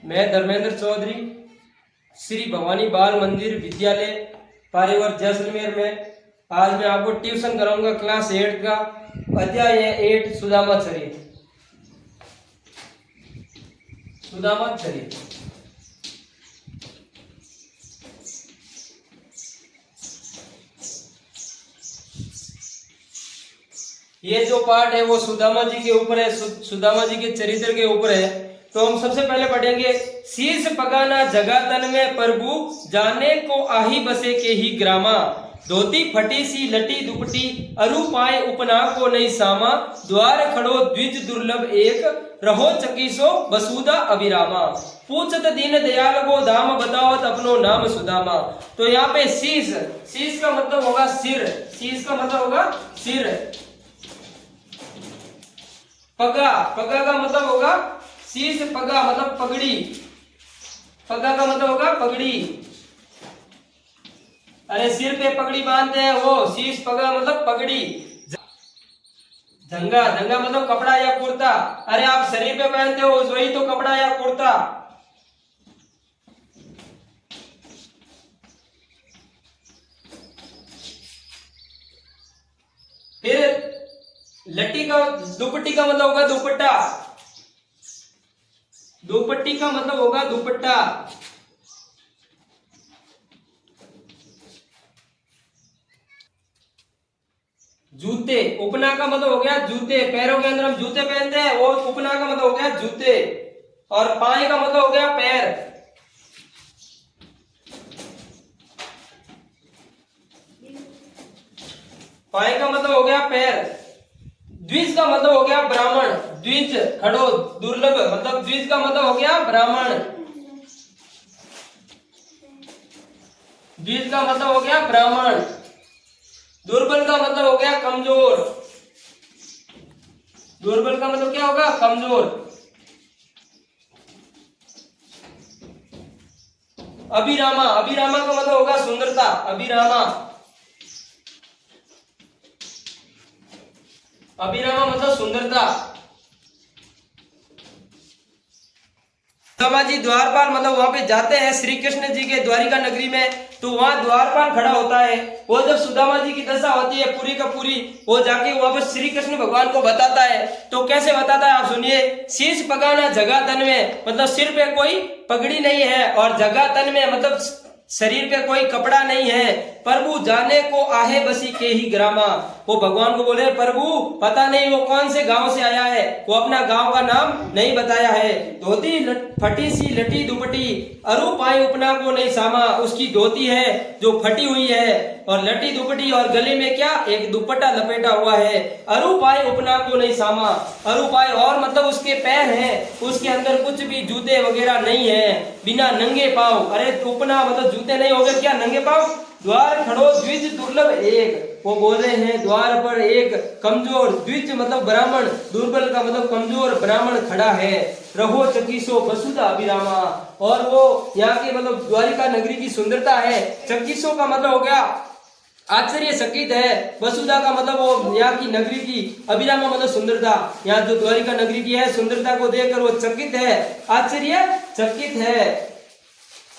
मैं धर्मेंद्र चौधरी श्री भवानी बाल मंदिर विद्यालय पारेवर जैसलमेर में आज मैं आपको ट्यूशन कराऊंगा क्लास 8 का अध्याय है 8 सुदामा चरित्र। सुदामा चरित्र ये जो पाठ है वो सुदामा जी के ऊपर है, सुदामा जी के चरित्र के ऊपर है। तो हम सबसे पहले पढ़ेंगे। शीर्ष पगाना जगा तन में प्रभु जाने को आही बसे के ही ग्रामा, धोती फटी सी लटी दुपटी अरु पाए उपना को नहीं सामा, द्वार खड़ो द्विज दुर्लभ एक रहो चकीसो वसुधा अभिरामा, पूछत दीन दयाल को धाम बतावत अपनो नाम सुदामा। तो यहाँ पे शीश, शीश का मतलब होगा सिर, शीश का मतलब होगा सिर। पगा, पगा का मतलब होगा शीश, पगा मतलब पगड़ी, पगा का मतलब होगा पगड़ी। अरे सिर पे पगड़ी बांधते हैं वो शीश, पगा मतलब पगड़ी। जंगा, जंगा मतलब कपड़ा या कुर्ता। अरे आप शरीर पे पहनते हो वही तो कपड़ा या कुर्ता। फिर लट्टी का, दुपट्टी का मतलब होगा दुपट्टा, दुपट्टी का मतलब होगा दुपट्टा। जूते, उपना का मतलब हो गया जूते, पैरों के अंदर हम जूते पहनते हैं वो उपना का मतलब हो गया जूते। और पाए का मतलब हो गया पैर। पाए का मतलब हो गया पैर। द्विज का मतलब हो गया ब्राह्मण, द्विज खड़ो दुर्लभ मतलब द्विज का मतलब हो गया ब्राह्मण, द्विज का मतलब हो गया ब्राह्मण। दुर्बल का मतलब हो गया कमजोर, दुर्बल का मतलब क्या होगा कमजोर। अभिरामा, अभिरामा का मतलब होगा सुंदरता, अभिरामा, अभिरामा मतलब सुंदरता। सुदामा जी द्वारपाल मतलब वहां पे जाते हैं श्री कृष्ण जी के द्वारिका नगरी में, तो वहां द्वारपाल खड़ा होता है। वो जब सुदामा जी की दशा होती है पूरी का पूरी, वो जाके वापस श्री कृष्ण भगवान को बताता है। तो कैसे बताता है आप सुनिए। शीश पगाना जगा तन में मतलब सिर पे कोई पगड़ी नहीं है, और जगा तन में मतलब शरीर पे कोई कपड़ा नहीं है। प्रभु जाने को आहे बसी के ही ग्रामा, वो भगवान को बोले प्रभु पता नहीं वो कौन से गांव से आया है, वो अपना गांव का नाम नहीं बताया है। धोती फटी सी लटी दुपटी अरु पाए उपना को नहीं सामा, उसकी धोती है जो फटी हुई है और लटी दुपटी और गले में क्या एक दुपट्टा लपेटा हुआ है। अरु पाए उपना को नहीं सामा, अरु पाए और मतलब उसके पैर हैं, उसके अंदर कुछ भी जूते वगैरह नहीं है, बिना नंगे पांव। अरे उपना मतलब जूते नहीं हो गए क्या नंगे पांव। द्वार खड़ो द्विज दुर्लभ एक, वो बोल रहे हैं द्वार पर एक कमजोर, द्विज मतलब ब्राह्मण, दुर्बल का मतलब कमजोर ब्राह्मण खड़ा है। रहो चकीसो वसुधा अभिरामा, और वो यहाँ के मतलब द्वारिका नगरी की सुंदरता है। चकीसो का मतलब हो गया आश्चर्यचकित है, वसुधा का मतलब वो यहाँ की नगरी की, अभिरामा मतलब सुंदरता। यहाँ जो द्वारिका नगरी की है सुंदरता को देखकर वो चकित है, आश्चर्यचकित है।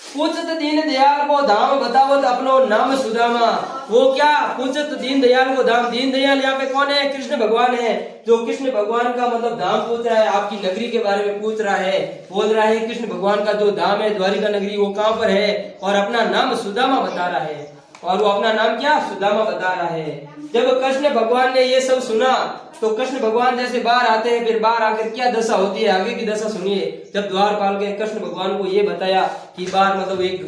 पूछत दीन दयाल को धाम बतावत अपनो नाम सुदामा, वो क्या पूछत दीन दयाल को धाम, दीन दयाल यहाँ पे कौन है कृष्ण भगवान है, जो कृष्ण भगवान का मतलब धाम पूछ रहा है, आपकी नगरी के बारे में पूछ रहा है। बोल रहा है कृष्ण भगवान का जो धाम है द्वारिका नगरी वो कहाँ पर है, और अपना नाम सुदामा बता रहा है, और वो अपना नाम क्या सुदामा बता रहा है। जब कृष्ण भगवान ने ये सब सुना तो कृष्ण भगवान जैसे बाहर आते हैं, फिर बाहर आकर क्या दशा होती है आगे की दशा सुनिए। जब द्वारपाल के कृष्ण भगवान को ये बताया कि बाहर मतलब एक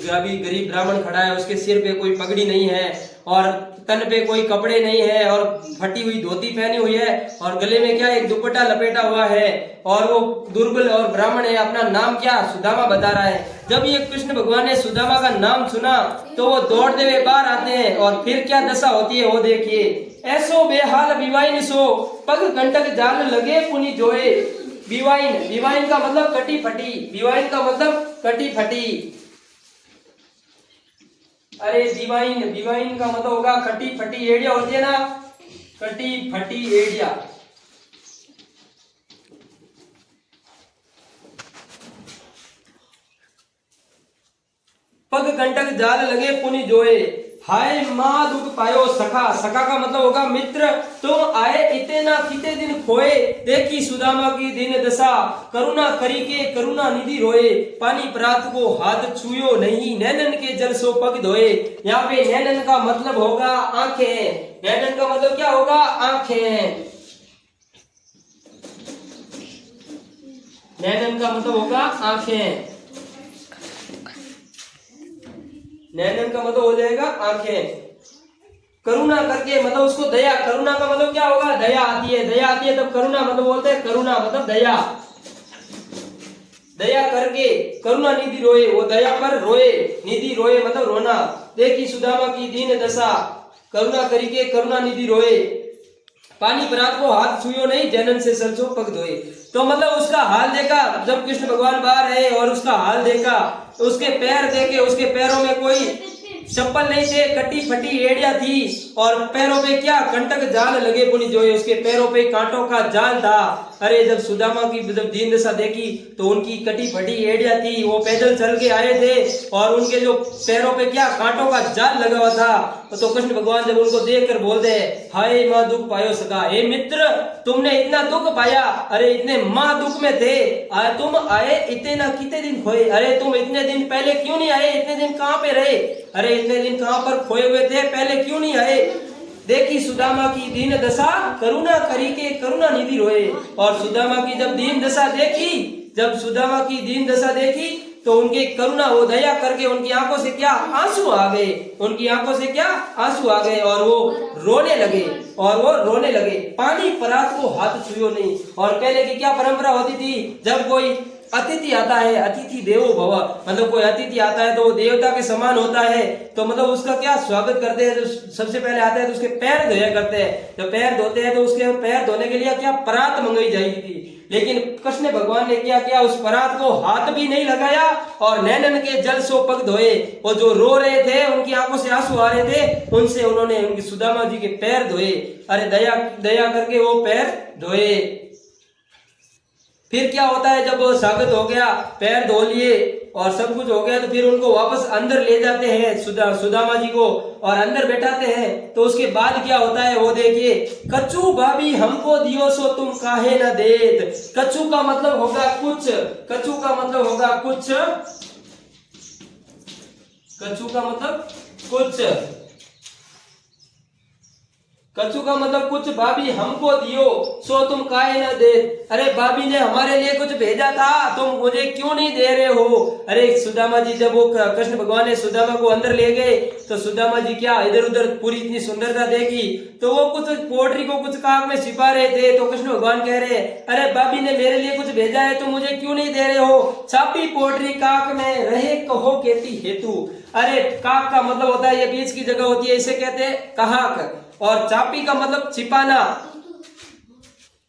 गरीब ब्राह्मण खड़ा है, उसके सिर पे कोई पगड़ी नहीं है और तन पे कोई कपड़े नहीं है और फटी हुई धोती पहनी हुई है और गले में क्या एक दुपट्टा लपेटा हुआ है, और वो दुर्बल और ब्राह्मण है, अपना नाम क्या सुदामा बता रहा है। जब ये कृष्ण भगवान ने सुदामा का नाम सुना तो वो दौड़ते हुए बाहर आते हैं, और फिर क्या दशा होती है वो देखिए। ऐसो बेहाल बिवाइन सो पग कंटक जाल लगे पुनि जोए। बिवाइन, बिवाइन का मतलब कटी फटी, बिवाइन का मतलब कटी फटी। अरे डिवाइन, डिवाइन का मतलब होगा कटी फटी एड़िया होती है ना, कटी फटी एड़िया। पग कंटक जाल लगे पुनि जोए। हाय माँ दुख पायो सखा, सखा का मतलब होगा मित्र, तुम आए इते ना किते दिन खोए, देखी सुदामा की दीन दशा, करुणा करी के करुणा निधि रोए, पानी प्रात को हाथ छुयो नहीं, नैनन के जल सो पग धोए। यहाँ पे नैनन का मतलब होगा आंखें, नैनन का मतलब क्या होगा, आंखें। नैनन का मतलब होगा आंखें, नैनन का मतलब हो जाएगा आंखें। करुणा करके मतलब उसको दया, करुणा का मतलब क्या होगा, दया आती है, दया आती है तब करुणा मतलब बोलते हैं, करुणा मतलब दया। दया करके करुणा निधि रोए, वो दया पर रोए, निधि रोए मतलब रोना। देखी सुदामा की दीन दशा, करुणा करी के करुणा निधि रोए, पानी परात को हाथ छुयो नहीं, जैनन से सरसों पग धोए। तो मतलब उसका हाल देखा, जब कृष्ण भगवान बाहर है और उसका हाल देखा, तो उसके पैर देखे, उसके पैरों में कोई चप्पल नहीं थे, कटी फटी एड़िया थी, और पैरों पे क्या कंटक जाल लगे पुनि जोए, उसके पैरों पे कांटों का जाल था। अरे जब सुदामा की जब दीन दशा देखी तो उनकी कटी फटी एड़िया थी, वो पैदल चल के आए थे और उनके जो पैरों पे क्या कांटों का जाल लगा हुआ था। तो कृष्ण भगवान जब उनको देखकर बोलते हैं, हाय माँ दुख पायो सका, हे मित्र तुमने इतना दुख पाया, अरे इतने माँ दुख में थे, तुम आए इतने ना कितने दिन खोए, अरे तुम इतने दिन पहले क्यों नहीं आए, इतने दिन कहाँ पे रहे, अरे इतने दिन कहाँ पर खोए हुए थे, पहले क्यों नहीं आए। देखी सुदामा की दीन दशा, करुणा करी के करुणा निधि रोए। और सुदामा की जब दीन दशा देखी, जब सुदामा की दीन दशा देखी तो उनकी करुणा, वो दया करके उनकी आंखों से क्या आंसू आ गए, उनकी आंखों से क्या आंसू आ गए, और वो रोने लगे, और वो रोने लगे। पानी परात को हाथ छुयो नहीं। और पहले की क्या परंपरा होती थी, जब कोई अतिथि आता है, अतिथि देवो भव, मतलब कोई अतिथि आता है तो वो देवता के समान होता है, तो मतलब उसका क्या स्वागत करते हैं, जो सबसे पहले आता है तो उसके पैर धोया करते हैं, जब पैर धोते हैं तो उसके पैर धोने के लिए क्या परात मंगाई जाएगी थी। लेकिन कृष्ण भगवान ने क्या किया, उस परात को हाथ भी नहीं लगाया, और नैनन के जल सो पग धोए, वो जो रो रहे थे, उनकी आंखों से आंसू आ रहे थे, उनसे उन्होंने उनकी सुदामा जी के पैर धोए। अरे दया दया करके वो पैर धोए। फिर क्या होता है, जब स्वागत हो गया, पैर धो लिए और सब कुछ हो गया, तो फिर उनको वापस अंदर ले जाते हैं सुदामा जी को, और अंदर बैठाते हैं। तो उसके बाद क्या होता है वो देखिए, कच्चू भाभी हमको दियो सो तुम काहे न देत। कच्चू का मतलब होगा कुछ, कच्चू का मतलब होगा कुछ, कच्चू का मतलब कुछ, कच्चू का मतलब कुछ, भाभी हमको दियो सो तुम काहे न दे, अरे भाभी ने हमारे लिए कुछ भेजा था, तुम मुझे क्यों नहीं दे रहे हो। अरे सुदामा जी जब वो कृष्ण भगवान ने सुदामा को अंदर ले गए, तो सुदामा जी क्या इधर उधर पूरी इतनी सुंदरता देखी, तो वो कुछ पोट्री को कुछ काक में छिपा रहे थे। तो कृष्ण भगवान कह रहे, अरे भाभी ने मेरे लिए कुछ भेजा है, तुम मुझे क्यों नहीं दे रहे हो। छापी पोट्री काक में रहे कहो केती हेतु। अरे काक का मतलब होता है ये बीच की जगह होती है, इसे कहते हैं कहाक, और चापी का मतलब छिपाना,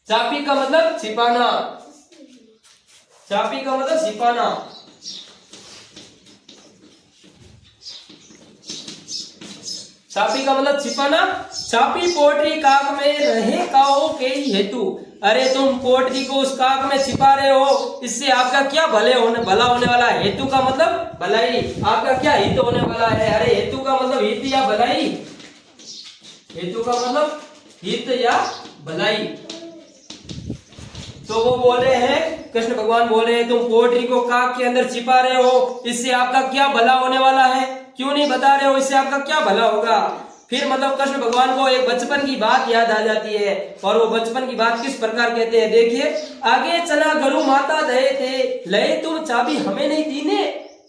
चापी का मतलब छिपाना, चापी का मतलब छिपाना। चापी का मतलब छिपाना। चापी पोट्री काक में रहे काओ के हेतु, अरे तुम पोट्री को उस काक में छिपा रहे हो, इससे आपका क्या भला होने वाला है। हेतु का मतलब भलाई, आपका क्या हित होने वाला है। अरे हेतु का मतलब हित या भलाई, हेतु का मतलब हित या भलाई। तो वो बोल रहे हैं, कृष्ण भगवान बोल रहे हैं, तुम पोट्री को काक के अंदर छिपा रहे हो, इससे आपका क्या भला होने वाला है, क्यों नहीं बता रहे हो, इससे आपका क्या भला होगा। फिर मतलब कृष्ण भगवान को एक बचपन की बात याद आ जाती है, और वो बचपन की बात किस प्रकार कहते हैं, देखिए, आगे चला गरु माता दहे थे, लय तुम चाबी हमें नहीं दीने,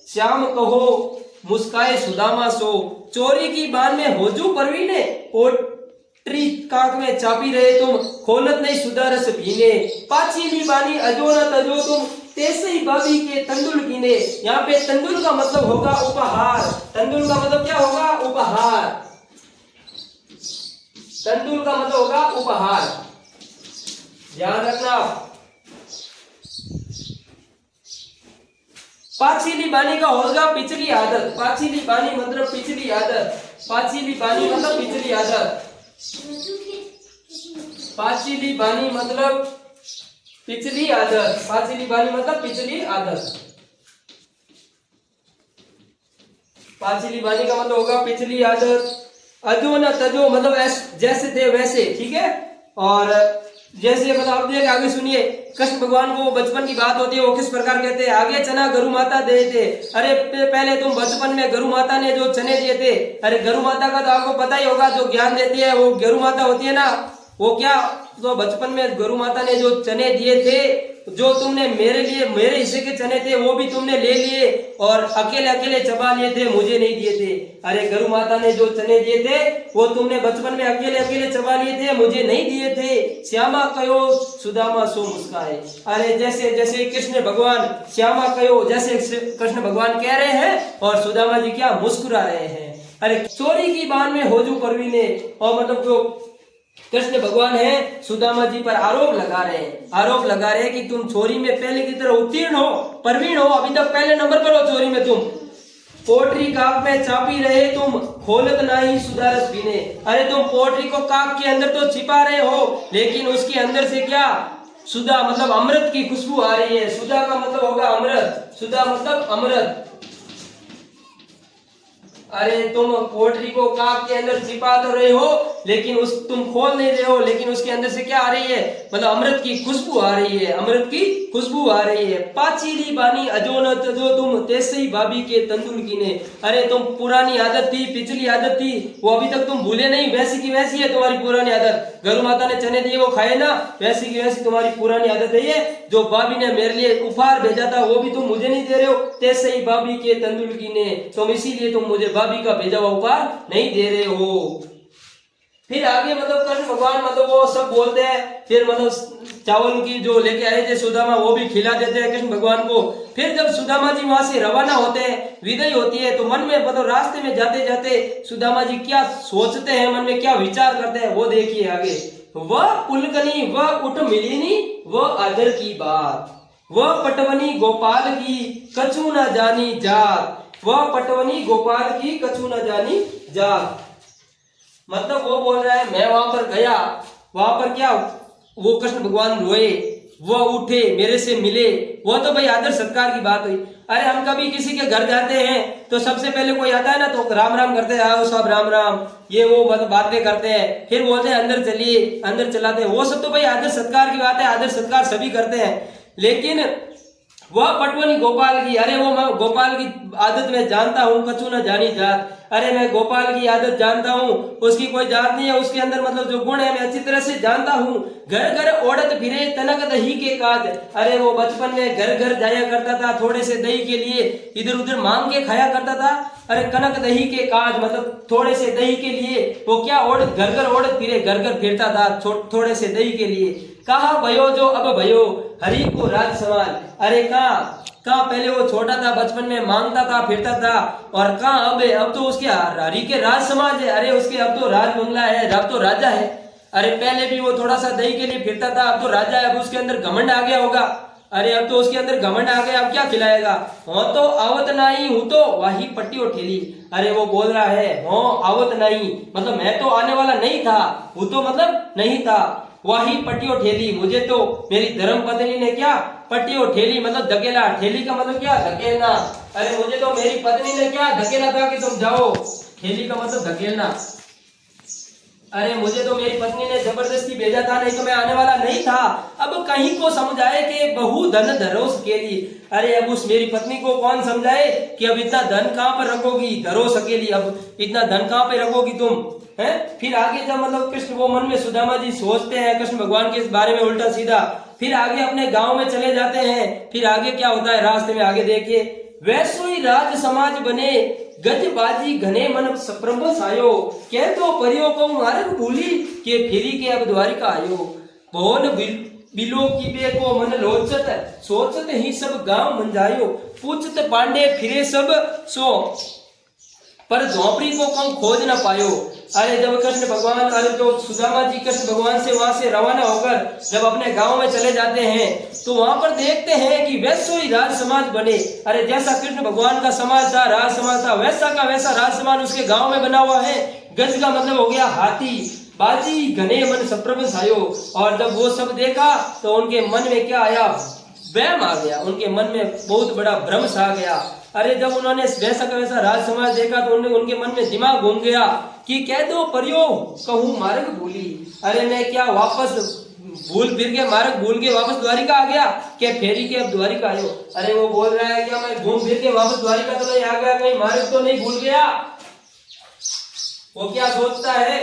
श्याम कहो मुस्काए सुदामा सो, चोरी की बान में होजू परवीने, पोट्री काक में चापी रहे तुम, खोलत नहीं सुदारस भीने, पाची ली बानी अजो न तजो तुम, तेसे ही भाभी के तंदुल कीने। यहाँ पे तंदुल का मतलब होगा उपहार, तंदुल का मतलब क्या होगा, उपहार, तंदुल का मतलब होगा उपहार, ध्यान रखना। पाछीली बानी का होगा पिछली आदत, पाछीली बानी मतलब पिछली आदत, पाछीली बानी मतलब पिछली आदत, पाछीली बानी मतलब पिछली आदत, पाछीली बानी मतलब पिछली आदत। पांचली बानी का मतलब होगा पिछली आदत, अजो न तजो मतलब जैसे थे वैसे, ठीक है। और जैसे मतलब आप देखिए आगे सुनिए, कृष्ण भगवान को बचपन की बात होती है, वो किस प्रकार कहते हैं, आगे चना गरु माता दे थे। अरे पहले तुम बचपन में गरु माता ने जो चने दिए थे, अरे गरु माता का तो आपको पता ही होगा, जो ज्ञान देती है वो गरु माता होती है ना, वो क्या, तो बचपन में गरु माता ने जो चने दिए थे, जो तुमने मेरे लिए मेरे हिस्से के चने थे वो भी तुमने ले लिए और अकेले अकेले चबा लिए थे, मुझे नहीं दिए थे। अरे गरु माता ने जो चने दिए थे वो तुमने बचपन में अकेले अकेले चबा लिए थे, मुझे नहीं दिए थे। श्यामा कहो सुदामा सो मुस्काए। अरे जैसे जैसे कृष्ण भगवान श्यामा कहो, जैसे कृष्ण भगवान कह रहे हैं और सुदामा जी क्या मुस्कुरा रहे हैं। अरे चोरी की बान में होजू परवी ने, और मतलब जो कृष्ण भगवान है सुदामा जी पर आरोप लगा रहे हैं कि तुम चोरी में पहले की तरह उत्तीर्ण हो, प्रवीण हो, अभी तक पहले नंबर पर हो चोरी में तुम। पोटरी काक में चापी रहे तुम, खोलत नहीं सुधारस बीने। अरे तुम पोटरी को काक के अंदर तो छिपा रहे हो, लेकिन उसके अंदर से क्या, सुधा मतलब अमृत की खुशबू आ रही है। सुधा का मतलब होगा अमृत, सुधा मतलब अमृत। अरे तुम पोटरी को काक के अंदर छिपा तो रहे हो, लेकिन तुम खोल नहीं रहे हो, लेकिन उसके अंदर से क्या आ रही है, मतलब अमृत की खुशबू आ रही है, अमृत की खुशबू आ रही है। पाचीली बानी अजोनत जो तुम तेसे ही भाभी के तंदुल कीने। अरे तुम पुरानी आदत थी, पिछली आदत थी, वो अभी तक तुम भूले नहीं, वैसी की वैसी है तुम्हारी पुरानी आदत। गरु माता ने चने दिए वो खाए ना, वैसी की वैसी तुम्हारी पुरानी आदत है ये। जो भाभी ने मेरे लिए उपहार भेजा था वो भी तुम मुझे नहीं दे रहे हो, तेसे ही भाभी के तंदुल कीने, तुम इसीलिए तुम मुझे भाभी का भेजा हुआ उपहार नहीं दे रहे हो। फिर आगे मतलब कृष्ण भगवान मतलब वो सब बोलते हैं, फिर मतलब चावल की जो लेके आए थे सुदामा वो भी खिला देते हैं कृष्ण भगवान को। फिर जब सुदामा जी वहां से रवाना होते हैं, विदाई होती है, तो मन में मतलब रास्ते में जाते जाते सुदामा जी क्या सोचते हैं, मन में क्या विचार करते हैं वो देखिए आगे। वह पुलकनी वह उठ मिलिनी वह आदर की बात, वह पटवनी गोपाल की कछु न जानी जात, वह पटवनी गोपाल की कछु न जानी जात। मतलब वो बोल रहा है मैं वहां पर गया, वहां पर क्या, वो कृष्ण भगवान रोए, वो उठे, मेरे से मिले, वो तो भाई आदर सत्कार की बात हुई। अरे हम कभी किसी के घर जाते हैं तो सबसे पहले कोई आता है ना तो राम राम करते हैं, आओ सब राम राम, ये वो बातें करते हैं, फिर बोलते हैं अंदर चलिए, अंदर चलाते हैं, वो सब तो भाई आदर सत्कार की बात है, आदर सत्कार सभी करते हैं। लेकिन वह पटवनी गोपाल की, अरे वो मैं गोपाल की आदत में जानता हूँ, कछु न जानी जात। अरे मैं गोपाल की आदत जानता हूँ, उसकी कोई जात नहीं है, उसके अंदर मतलब जो गुण है मैं अच्छी तरह से जानता हूँ। घर घर ओढ़त फिरे तनक दही के काज। अरे वो बचपन में घर घर जाया करता था थोड़े से दही के लिए, इधर उधर मांग के खाया करता था। अरे कनक दही के काज मतलब थोड़े से दही के लिए वो क्या ओढ़त घर घर ओढ़त फिरे, घर घर फिरता था थोड़े से दही के लिए। कहा भयो जो अब भयो हरि को राज सवाल। अरे कहाँ पहले वो छोटा था, बचपन में मांगता था, फिरता था, और कहाँ अब तो उसके हरि के राज समाज है। अरे उसके अब तो राज बंगला है, अब तो राजा है। अरे पहले भी वो थोड़ा सा दही के लिए फिरता था, अब तो राजा है, अब उसके अंदर घमंड आ गया होगा। अरे अब तो उसके अंदर घमंड आ गया, अब क्या खिलाएगा। हो तो आवत नहीं हूं तो वही पट्टी और ठेली। अरे वो बोल रहा है हो आवत नहीं मतलब मैं तो आने वाला नहीं था, हूं तो मतलब नहीं था, वही पट्टी और ठेली, मुझे तो मेरी धर्म पत्नी ने क्या पट्टी और ठेली मतलब धकेला। ठेली का मतलब क्या, धकेलना। अरे मुझे तो मेरी पत्नी ने क्या धकेला था कि तुम जाओ, ठेली का मतलब धकेलना। अरे मुझे तो मेरी पत्नी ने जबरदस्ती भेजा था, नहीं तो मैं आने वाला नहीं था। अब कहीं को समझाए कि बहु धन धरो सकेली। अरे अब उस मेरी पत्नी को कौन समझाए कि अब इतना धन कहाँ पर रखोगी, धरो सकेली, अब इतना धन कहाँ पे रखोगी तुम, है। फिर आगे जब मतलब कृष्ण वो मन में सुदामा जी सोचते हैं कृष्ण भगवान के इस बारे में उल्टा सीधा, फिर आगे अपने गांव में चले जाते हैं। फिर आगे क्या होता है रास्ते में आगे देखिए, वैसो ही राज समाज बने गजबाजी घने मन सप्रंभ आयो, कह तो परियो को मार्ग भूली के फिरी के अब द्वारिका आयो। भवन बिलो की बे को मन लोचत सोचत ही सब गांव मंजायो, पूछत पांडे फिरे सब सो पर झोपड़ी को कम खोज न पायो। अरे जब कृष्ण भगवान, अरे जो सुदामा जी कृष्ण भगवान से वहां से रवाना होकर जब अपने गांव में चले जाते हैं तो वहां पर देखते हैं कि वैसो ही राज समाज बने। अरे जैसा कृष्ण भगवान का समाज था, राज समाज था, वैसा का वैसा राज समाज उसके गांव में बना हुआ है। गज का मतलब हो गया हाथी, बाजी घने मन सप्रभ आयो। और जब वो सब देखा तो उनके मन में क्या आया, वहम आ गया, उनके मन में बहुत बड़ा भ्रम छा गया। अरे जब उन्होंने वैसा का वैसा राज समाज देखा तो उनके मन में दिमाग घूम गया कि कह दो परियो कहूँ मार्ग भूली। अरे मैं क्या वापस भूल फिर के मार्ग भूल के वापस द्वारिका आ गया, क्या फेरी के अब द्वारिका आयो। अरे वो बोल रहा है क्या मैं घूम फिर के वापस द्वारिका तो नहीं आ गया, कहीं मार्ग तो नहीं भूल गया। वो क्या सोचता है,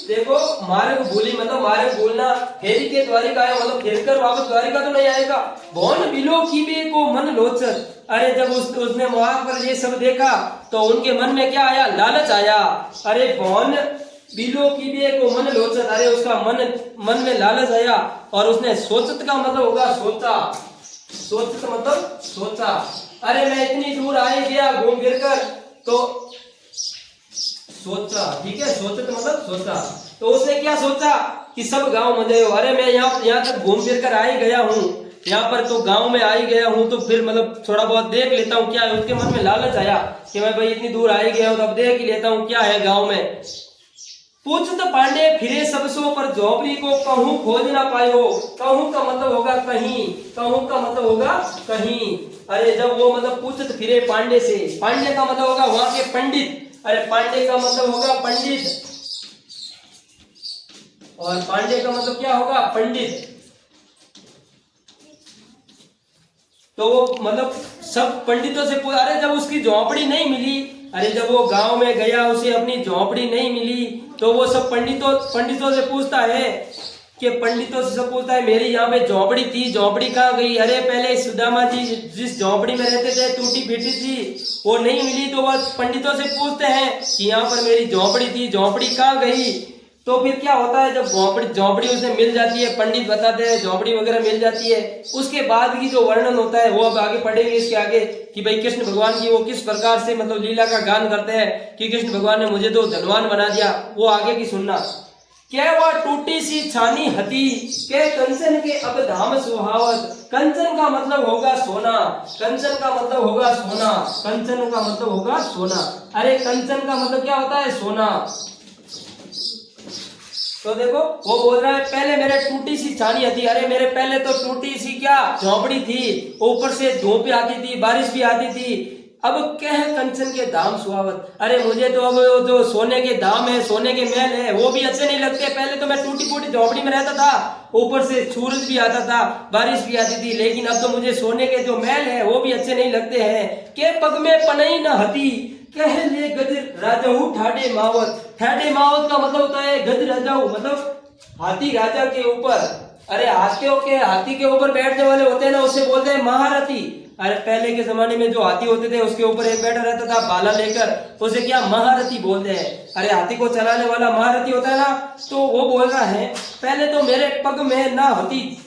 देखो मार्ग भूली मतलब मार्ग भूलना, फेरी के द्वारिका आया मतलब फिर कर वापस द्वारिका तो नहीं आएगा। भौन बिलो कीबे को मन लोचन। अरे जब उसने वहां पर ये सब देखा तो उनके मन में क्या आया, लालच आया। अरे भौन बिलो कीबे को मन लोचन, अरे उसका मन में लालच आया और उसने सोचत का मतलब होगा सोचा, सोचत मतलब सोचा। अरे मैं इतनी दूर आ ही गया घूम फिर कर तो सोचा, ठीक है, सोचत मतलब सोचा। तो उसने क्या सोचा कि सब गांव मजे हो। अरे मैं यहाँ तक घूम फिर कर आ ही गया हूँ, यहाँ पर तो गांव में आ ही गया हूँ तो फिर मतलब थोड़ा बहुत देख लेता हूँ क्या है। उसके मन में लालच आया कि मैं भाई इतनी दूर आ ही गया हूँ तो अब देख ही लेता हूँ क्या है गांव में। पूछत पांडे फिरे सबसो पर झोपड़ी को कहूँ खोज ना पायो। कहूँ का मतलब होगा कहीं, कहूँ का मतलब होगा कहीं। अरे जब वो मतलब पूछत फिरे पांडे से, पांडे का मतलब होगा वहां के पंडित। अरे पांडे का मतलब होगा पंडित और पांडे का मतलब क्या होगा, पंडित। तो वो मतलब सब पंडितों से पूछा। अरे जब उसकी झोपड़ी नहीं मिली, अरे जब वो गांव में गया उसे अपनी झोपड़ी नहीं मिली तो वो सब पंडितों से पूछता है कि पंडितों से सब पूछता है मेरी यहाँ पे झोपड़ी थी, झोपड़ी कहाँ गई। अरे पहले सुदामा जी जिस झोपड़ी में रहते थे टूटी फीटी थी वो नहीं मिली तो वह पंडितों से पूछते हैं कि यहाँ पर मेरी झोपड़ी थी, झोपड़ी कहाँ गई। तो फिर क्या होता है, जब झोपड़ी उसे मिल जाती है, पंडित बताते हैं झोपड़ी वगैरह मिल जाती है, उसके बाद की जो वर्णन होता है वो अब आगे पढ़ेंगे इसके आगे कि भाई कृष्ण भगवान की वो किस प्रकार से मतलब लीला का गान करते हैं कि कृष्ण भगवान ने मुझे तो धनवान बना दिया, वो आगे की सुनना। क्या वह टूटी सी छानी हती के कंचन के अब धाम सुहावत। कंचन का मतलब होगा सोना, कंचन का मतलब होगा सोना, कंचन का मतलब होगा सोना। अरे कंचन का मतलब क्या होता है, सोना। तो देखो वो बोल रहा है पहले मेरे टूटी सी छानी थी। अरे मेरे पहले तो टूटी सी क्या झोपड़ी थी, ऊपर से धूप आती थी, बारिश भी आती थी। अब क्या है कंचन के दाम सुहावत। अरे मुझे तो अब जो सोने के दाम है, सोने के महल है वो भी अच्छे नहीं लगते। पहले तो मैं टूटी फूटी झोपड़ी में रहता था, ऊपर से सूरज भी आता था, बारिश भी आती थी, लेकिन अब तो मुझे सोने के जो महल है वो भी अच्छे नहीं लगते हैं। के पग में पनई न हती कह ले गजर राजाऊ ठाडे मावत। ठाडे मावत का मतलब होता है गज राजाऊ, मतलब हाथी राजा के ऊपर। अरे हाथी के ऊपर बैठने वाले होते हैं ना, उसे बोलते हैं महारथी। अरे पहले के जमाने में जो हाथी होते थे उसके ऊपर एक बैठा रहता था बाला लेकर, उसे क्या महारथी बोलते हैं। अरे हाथी को चलाने वाला महारथी होता है ना। तो वो बोल रहा है पहले तो मेरे पग में ना होती,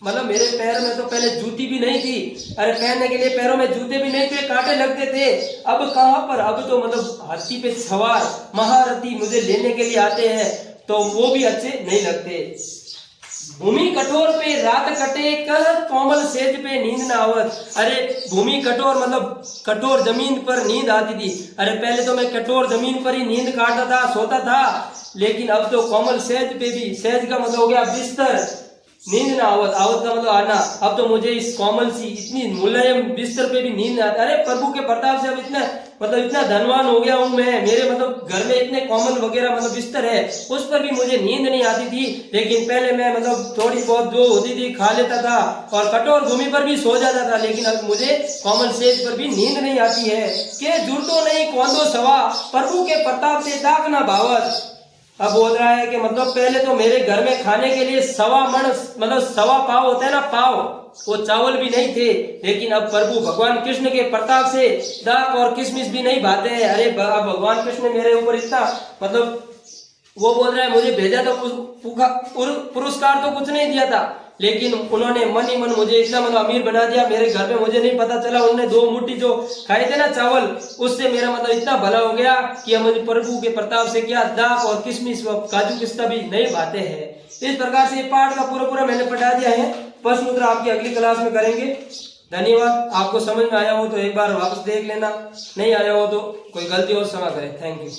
मतलब मेरे पैर में तो पहले जूती भी नहीं थी। अरे पहनने के लिए पैरों में जूते भी नहीं थे, कांटे लगते थे। अब कहाँ पर, अब तो मतलब हाथी पे सवार महारथी मुझे लेने के लिए आते हैं तो वो भी अच्छे नहीं लगते। भूमि कठोर पे रात कटे कर कोमल सेज पे नींद न आवत। अरे भूमि कठोर मतलब कठोर जमीन पर नींद आती थी। अरे पहले तो मैं कठोर जमीन पर ही नींद काटता था, सोता था, लेकिन अब तो कोमल सेज पे भी, सेज का मतलब हो गया बिस्तर, नींद ना आवत, आवत का मतलब आना। अब तो मुझे इस कोमल सी इतनी मुलायम बिस्तर पे भी नींद ना आती। अरे प्रभु के प्रताप से अब इतना धनवान हो गया हूँ मैं, मेरे मतलब घर में इतने कोमल वगैरह मतलब बिस्तर है, उस पर भी मुझे नींद नहीं आती थी। लेकिन पहले मैं मतलब थोड़ी बहुत जो होती थी खा लेता था और कठोर भूमि पर भी सो जाता था, लेकिन अब मुझे कोमल सेज पर भी नींद नहीं आती है। के जुड़तो नहीं कौंदो सवा प्रभु के प्रताप से दाग ना भावत। अब बोल रहा है कि मतलब पहले तो मेरे घर में खाने के लिए 1.25 मन मतलब 1.25 पाव होता है ना, पाव, वो चावल भी नहीं थे, लेकिन अब प्रभु भगवान कृष्ण के प्रताप से दाख और किशमिश भी नहीं भाते हैं। अरे भगवान कृष्ण मेरे ऊपर इतना मतलब, वो बोल रहा है मुझे भेजा तो पुरस्कार तो कुछ नहीं दिया था, लेकिन उन्होंने मन ही मन मुझे इतना मतलब अमीर बना दिया। मेरे घर में मुझे नहीं पता चला, उन्होंने 2 मुट्ठी जो खाए थे ना चावल, उससे मेरा मतलब इतना भला हो गया कि मुझे प्रभु के प्रताप से क्या दाख और किशमिश काजू पिस्ता भी नहीं भाते हैं। इस प्रकार से पाठ का पूरा मैंने पढ़ा दिया है। प्रश्न उत्तर आपकी अगली क्लास में करेंगे। धन्यवाद। आपको समझ में आया हो तो एक बार वापस देख लेना, नहीं आया हो तो कोई गलती हो क्षमा करें। Thank you.